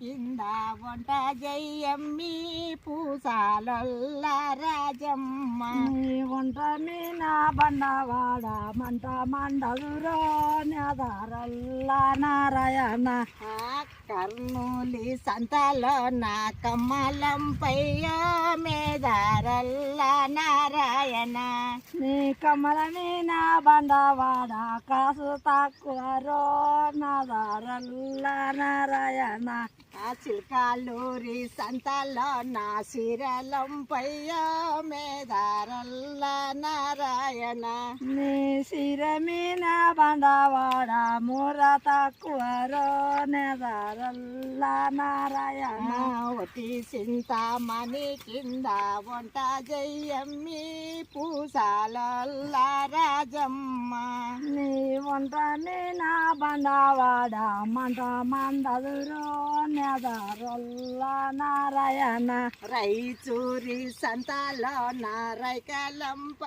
కింద వంట జయమ్మి పూసాలల్ల రాజమ్మ వంట మీన బండవాడ మంట మండలురో నెదరల్ల నారాయణ కర్నూలి సంతలో నా కమ్మలంపై మేదారల్ల నారాయణ నీ కమ్మల మీన బండవాడ కాసు తక్కువ రో నదరల్ల నారాయణ చిల్కాలూరి సంతలో నా శిరలంపై మేదారల్ల నారాయణ నీ సిర మీన బండవాడ మూర తక్కువ రో నెదరల్ల నారాయణ ఒటి చింతామణి కింద వంట జయమ్మి పూసాలల్ల రాజమ్మ నీ వంట మీన బండవాడ మంట మందలురో నెదరల్ల నారాయణ రైచూరి సంతలో నా రైకలంప